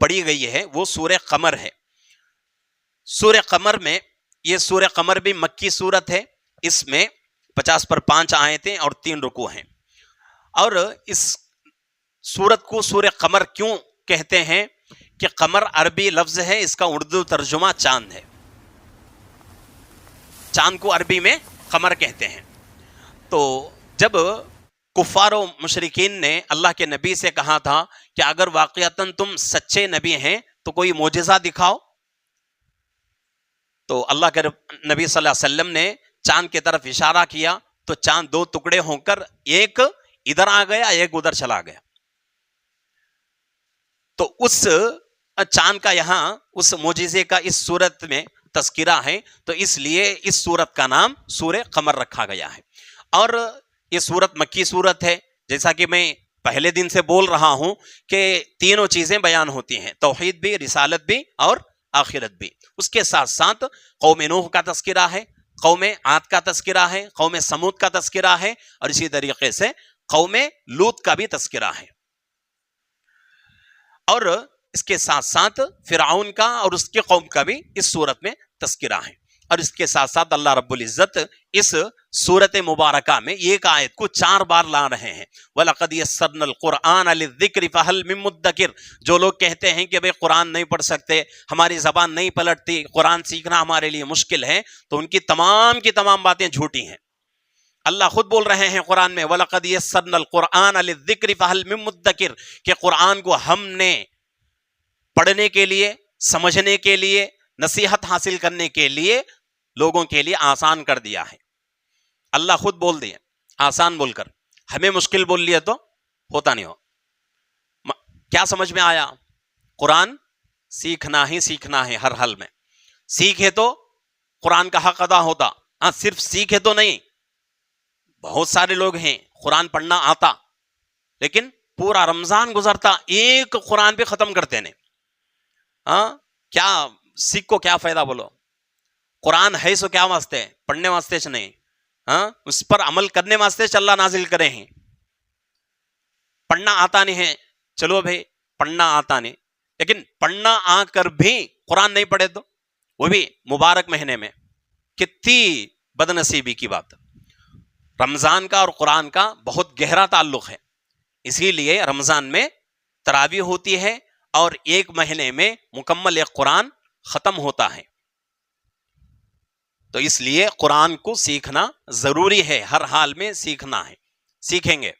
پڑھی گئی ہے وہ سورہ قمر ہے. سورہ قمر میں، یہ سورہ قمر بھی مکی صورت ہے. اس میں 50 پر 5 آیتیں اور 3 رکوع ہیں. اور اس سورت کو سورہ قمر کیوں کہتے ہیں کہ قمر عربی لفظ ہے، اس کا اردو ترجمہ چاند ہے. چاند کو عربی میں قمر کہتے ہیں. تو جب کفار و مشرکین نے اللہ کے نبی سے کہا تھا کہ اگر واقعتاً تم سچے نبی ہیں تو کوئی معجزہ دکھاؤ، تو اللہ کے نبی صلی اللہ علیہ وسلم نے چاند کی طرف اشارہ کیا تو چاند 2 ٹکڑے ہو کر ایک ادھر آ گیا، ایک ادھر چلا گیا. تو اس چاند کا یہاں اس معجزے کا اس صورت میں تذکرہ ہے، تو اس لیے اس صورت کا نام سورہ قمر رکھا گیا ہے. اور یہ صورت مکی صورت ہے. جیسا کہ میں پہلے دن سے بول رہا ہوں کہ تینوں چیزیں بیان ہوتی ہیں، توحید بھی، رسالت بھی اور آخرت بھی. اس کے ساتھ ساتھ قوم نوح کا تذکرہ ہے، قوم عاد کا تذکرہ ہے، قوم سمود کا تذکرہ ہے، اور اسی طریقے سے قوم لوط کا بھی تذکرہ ہے. اور اس کے ساتھ ساتھ فرعون کا اور اس کے قوم کا بھی اس صورت میں تذکرہ ہے. اور اس کے ساتھ ساتھ اللہ رب العزت اس سورت مبارکہ میں ایک آیت کو 4 بار لا رہے ہیں. وَلَقَدْ يَسَّرْنَا الْقُرْآنَ لِلذِّكْرِ فَهَلْ مِن مُدَّكِرٍ. جو لوگ کہتے ہیں کہ بھئی قرآن نہیں پڑھ سکتے، ہماری زبان نہیں پلٹتی، قرآن سیکھنا ہمارے لیے مشکل ہے، تو ان کی تمام باتیں جھوٹی ہیں. اللہ خود بول رہے ہیں قرآن میں وَلَقَدْ يَسَّرْنَا الْقُرْآنَ لِلذِّكْرِ فَهَلْ مِن مُدَّكِرٍ، کہ قرآن کو ہم نے پڑھنے کے لیے، سمجھنے کے لیے، نصیحت حاصل کرنے کے لیے لوگوں کے لیے آسان کر دیا ہے. اللہ خود بول دیا آسان بول کر، ہمیں مشکل بول لیا تو ہوتا نہیں ہو. کیا سمجھ میں آیا؟ قرآن سیکھنا ہی سیکھنا ہے ہر حال میں. سیکھے تو قرآن کا حق ادا ہوتا. ہاں صرف سیکھے تو نہیں. بہت سارے لوگ ہیں قرآن پڑھنا آتا لیکن پورا رمضان گزرتا ایک قرآن پہ ختم کرتے نہیں. ہاں کیا سیکھ کو کیا فائدہ؟ بولو. قرآن ہے سو کیا واسطے ہے؟ پڑھنے واسطے چ نہیں، ہاں اس پر عمل کرنے واسطے چ اللہ نازل کرے ہیں. پڑھنا آتا نہیں ہے، چلو بھائی پڑھنا آتا نہیں، لیکن پڑھنا آ کر بھی قرآن نہیں پڑھے تو وہ بھی مبارک مہینے میں، کتنی بدنصیبی کی بات. رمضان کا اور قرآن کا بہت گہرا تعلق ہے. اسی لیے رمضان میں تراویح ہوتی ہے اور ایک مہینے میں مکمل ایک قرآن ختم ہوتا ہے. تو اس لیے قرآن کو سیکھنا ضروری ہے، ہر حال میں سیکھنا ہے. سیکھیں گے